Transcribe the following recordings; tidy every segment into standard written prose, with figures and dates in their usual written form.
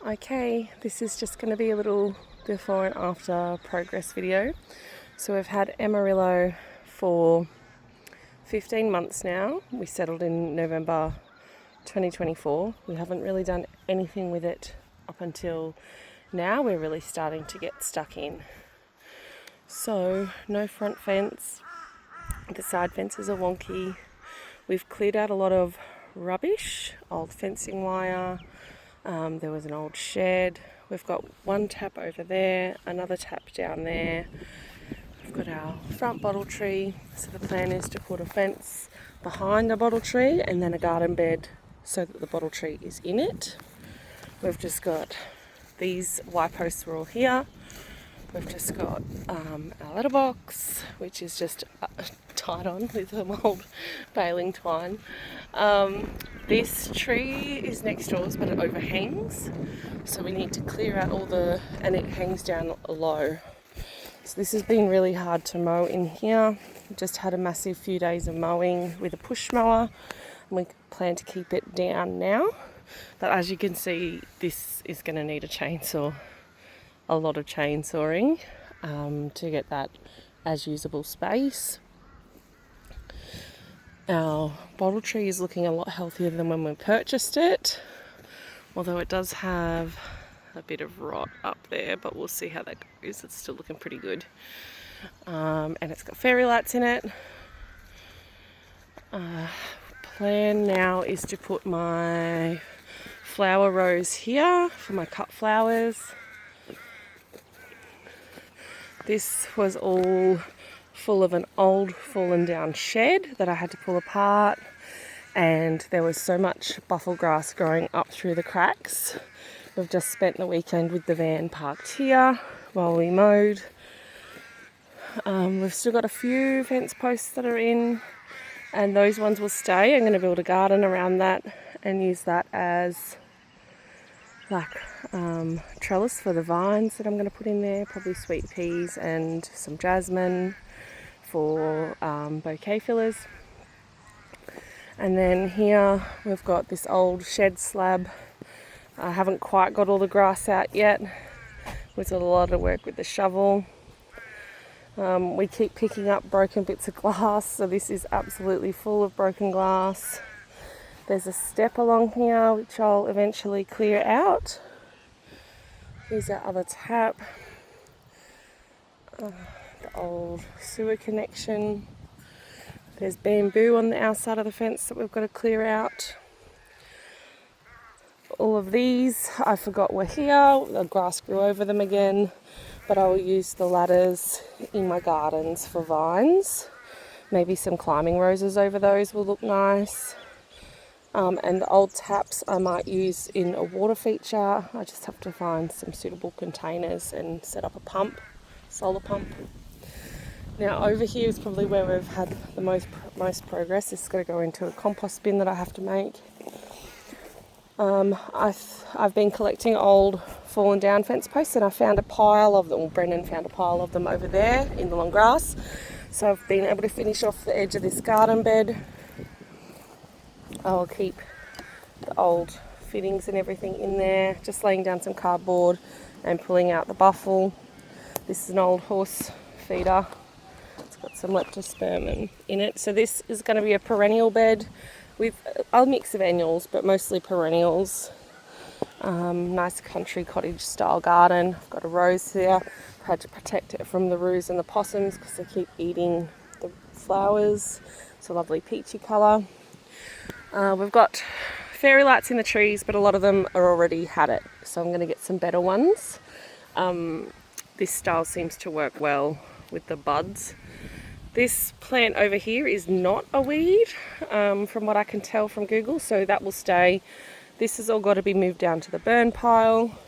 Okay, this is just going to be a little before and after progress video. So we've had Amarillo for 15 months now. We settled in November 2024. We haven't really done anything with it up until now. We're really starting to get stuck in. So no front fence. The side fences are wonky. We've cleared out a lot of rubbish, old fencing wire. There was an old shed. We've got one tap over there, another tap down there. We've got our front bottle tree. So the plan is to put a fence behind the bottle tree and then a garden bed so that the bottle tree is in it. We've just got these Y posts are all here. We've just got our letterbox, which is just tied on with some old baling twine. This tree is next doors, but it overhangs, so we need to clear out and it hangs down low. So this has been really hard to mow in here. We just had a massive few days of mowing with a push mower, and we plan to keep it down now. But as you can see, this is going to need a chainsaw. A lot of chainsawing to get that as usable space. Our bottle tree is looking a lot healthier than when we purchased it, although it does have a bit of rot up there, but we'll see how that goes. It's still looking pretty good. And it's got fairy lights in it. Plan now is to put my flower rows here for my cut flowers. This was all full of an old fallen down shed that I had to pull apart, and there was so much buffel grass growing up through the cracks. We've just spent the weekend with the van parked here while we mowed. We've still got a few fence posts that are in, and those ones will stay. I'm going to build a garden around that and use that as trellis for the vines that I'm going to put in there, probably sweet peas and some jasmine for bouquet fillers. And then here we've got this old shed slab. I haven't quite got all the grass out yet. We've got a lot of work with the shovel. We keep picking up broken bits of glass, so this is absolutely full of broken glass. There's a step along here which I'll eventually clear out. Here's our other tap. The old sewer connection. There's bamboo on the outside of the fence that we've got to clear out. All of these I forgot were here. The grass grew over them again, but I will use the ladders in my gardens for vines. Maybe some climbing roses over those will look nice. And the old taps I might use in a water feature. I just have to find some suitable containers and set up a pump, solar pump. Now over here is probably where we've had the most progress. This is going to go into a compost bin that I have to make. I've been collecting old fallen down fence posts, and I found a pile of them. Well, Brendan found a pile of them over there in the long grass. So I've been able to finish off the edge of this garden bed. I'll keep the old fittings and everything in there, just laying down some cardboard and pulling out the buffel. This is an old horse feeder. It's got some leptospermum in it. So this is going to be a perennial bed with a mix of annuals, but mostly perennials. Nice country cottage style garden. I've got a rose here. I've had to protect it from the roos and the possums because they keep eating the flowers. It's a lovely peachy colour. We've got fairy lights in the trees, but a lot of them are already had it, so I'm going to get some better ones. This style seems to work well with the buds. This plant over here is not a weed, from what I can tell from Google, so that will stay. This has all got to be moved down to the burn pile.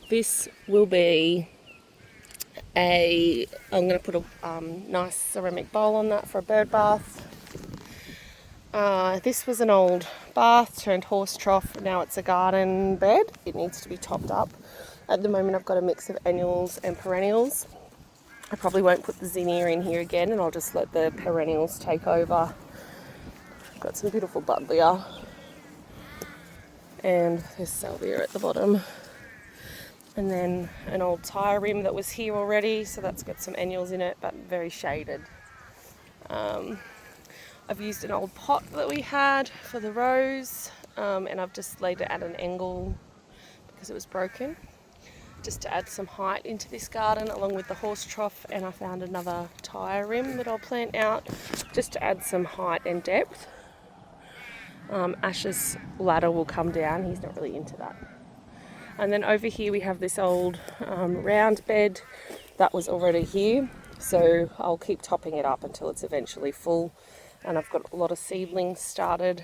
This will be I'm going to put a nice ceramic bowl on that for a bird bath. This was an old bath turned horse trough. Now it's a garden bed. It needs to be topped up. At the moment I've got a mix of annuals and perennials. I probably won't put the zinnia in here again, and I'll just let the perennials take over. I've got some beautiful buddleia, and there's salvia at the bottom. And then an old tyre rim that was here already, so that's got some annuals in it, but very shaded. I've used an old pot that we had for the rose, and I've just laid it at an angle because it was broken, just to add some height into this garden along with the horse trough. And I found another tyre rim that I'll plant out just to add some height and depth. Ash's ladder will come down, he's not really into that. And then over here we have this old round bed that was already here, so I'll keep topping it up until it's eventually full. And I've got a lot of seedlings started.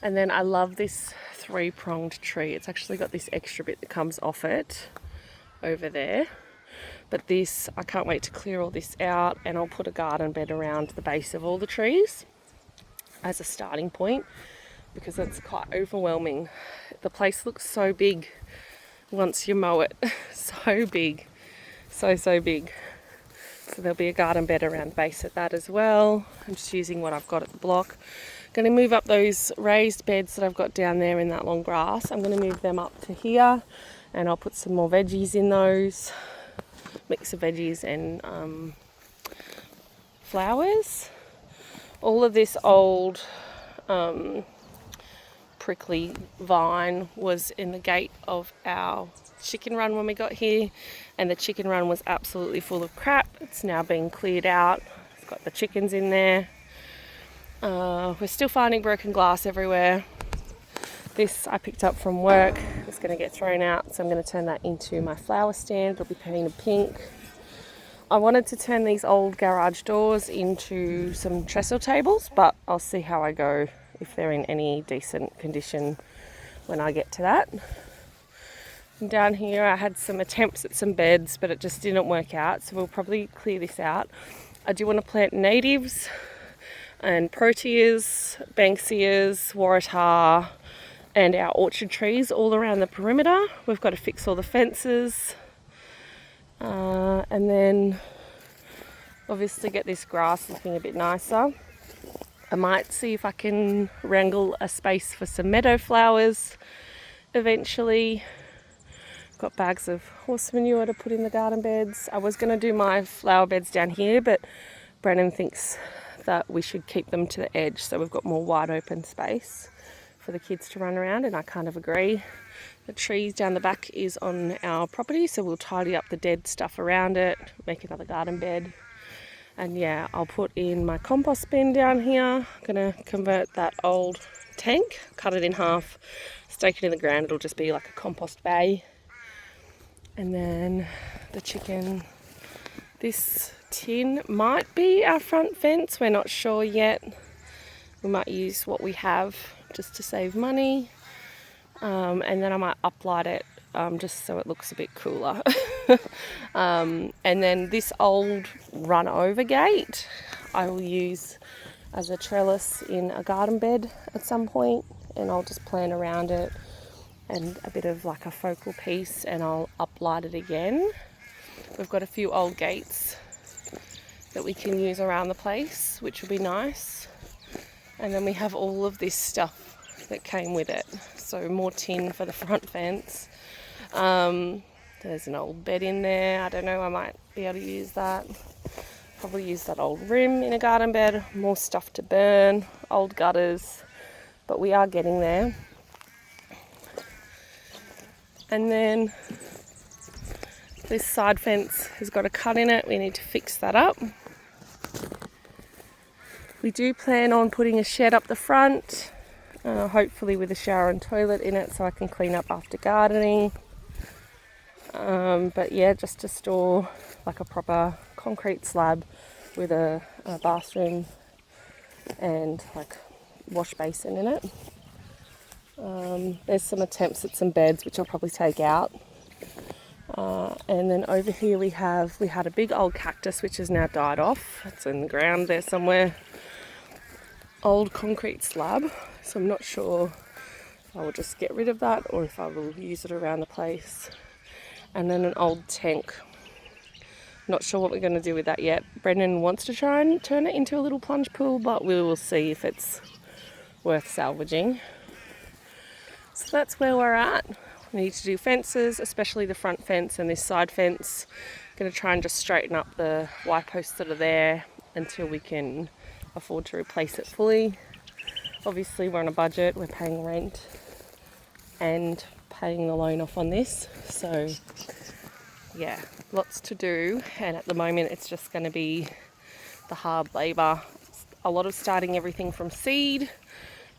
And then I love this 3-pronged tree. It's actually got this extra bit that comes off it over there. But this, I can't wait to clear all this out, and I'll put a garden bed around the base of all the trees as a starting point, because it's quite overwhelming. The place looks so big once you mow it. So big. So big. So there'll be a garden bed around the base of that as well. I'm just using what I've got at the block. Going to move up those raised beds that I've got down there in that long grass. I'm going to move them up to here, and I'll put some more veggies in those. Mix of veggies and flowers. All of this old prickly vine was in the gate of our chicken run when we got here, and the chicken run was absolutely full of crap. It's now been cleared out. It's got the chickens in there. We're still finding broken glass everywhere. This I picked up from work. It's going to get thrown out, so I'm going to turn that into my flower stand. It'll be painted pink. I wanted to turn these old garage doors into some trestle tables, but I'll see how I go, if they're in any decent condition when I get to that. And down here I had some attempts at some beds, but it just didn't work out, so we'll probably clear this out. I do want to plant natives and proteas, banksias, waratah, and our orchard trees all around the perimeter. We've got to fix all the fences, and then obviously get this grass looking a bit nicer. I might see if I can wrangle a space for some meadow flowers eventually. Got bags of horse manure to put in the garden beds. I was going to do my flower beds down here, but Brennan thinks that we should keep them to the edge, so we've got more wide open space for the kids to run around, and I kind of agree. The trees down the back is on our property, so we'll tidy up the dead stuff around it, make another garden bed. And yeah, I'll put in my compost bin down here. I'm going to convert that old tank, cut it in half, stake it in the ground. It'll just be like a compost bay. And then the chicken, this tin might be our front fence, we're not sure yet. We might use what we have just to save money, and then I might uplight it just so it looks a bit cooler. And then this old run over gate I will use as a trellis in a garden bed at some point, and I'll just plant around it and a bit of like a focal piece, and I'll uplight it again. We've got a few old gates that we can use around the place, which will be nice. And then we have all of this stuff that came with it. So more tin for the front fence. There's an old bed in there. I don't know, I might be able to use that. Probably use that old rim in a garden bed. More stuff to burn, old gutters. But we are getting there. And then this side fence has got a cut in it. We need to fix that up. We do plan on putting a shed up the front, hopefully with a shower and toilet in it so I can clean up after gardening. But yeah, just to store like a proper concrete slab with a bathroom and like wash basin in it. There's some attempts at some beds which I'll probably take out. And then over here we had a big old cactus which has now died off. It's in the ground there somewhere. Old concrete slab, so I'm not sure if I will just get rid of that or if I will use it around the place. And then an old tank. Not sure what we're going to do with that yet. Brendan wants to try and turn it into a little plunge pool, but we will see if it's worth salvaging. So that's where we're at. We need to do fences, especially the front fence and this side fence. Going to try and just straighten up the Y posts that are there until we can afford to replace it fully. Obviously we're on a budget, we're paying rent and paying the loan off on this, so yeah, lots to do, and at the moment it's just going to be the hard labour. A lot of starting everything from seed,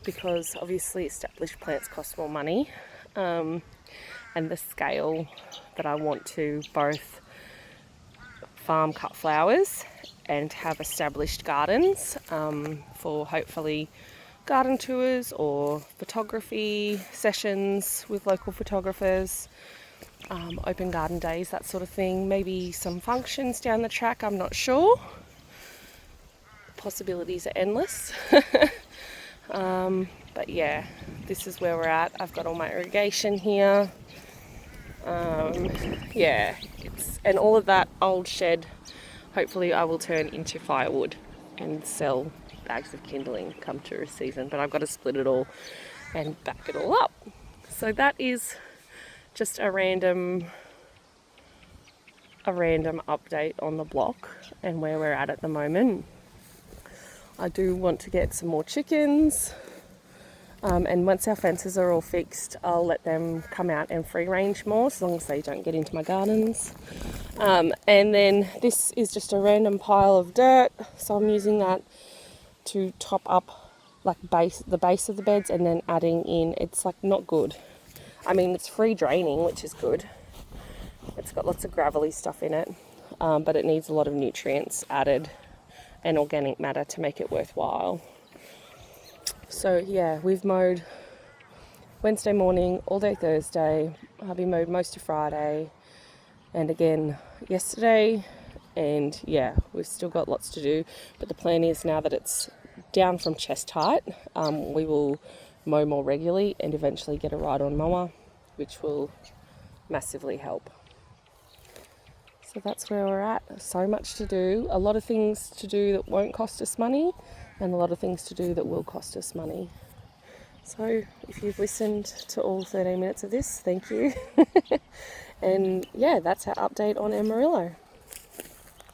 because obviously established plants cost more money, and the scale that I want to both farm cut flowers and have established gardens for hopefully garden tours or photography sessions with local photographers, open garden days, that sort of thing. Maybe some functions down the track, I'm not sure. Possibilities are endless. But yeah, this is where we're at. I've got all my irrigation here. Yeah, and all of that old shed, hopefully I will turn into firewood and sell bags of kindling come tourist season, but I've got to split it all and back it all up. So that is just a random update on the block and where we're at the moment. I do want to get some more chickens, and once our fences are all fixed, I'll let them come out and free range more, as long as they don't get into my gardens. And then this is just a random pile of dirt, so I'm using that to top up like the base of the beds, and then adding in, it's like not good. I mean, it's free draining, which is good. It's got lots of gravelly stuff in it, but it needs a lot of nutrients added and organic matter to make it worthwhile. So yeah, we've mowed Wednesday morning, all day Thursday. Hubby mowed most of Friday and again yesterday, and yeah, we've still got lots to do, but the plan is, now that it's down from chest height, we will mow more regularly and eventually get a ride-on mower, which will massively help. So that's where we're at. So much to do, a lot of things to do that won't cost us money, and a lot of things to do that will cost us money. So if you've listened to all 13 minutes of this, thank you. And yeah, that's our update on Amarillo.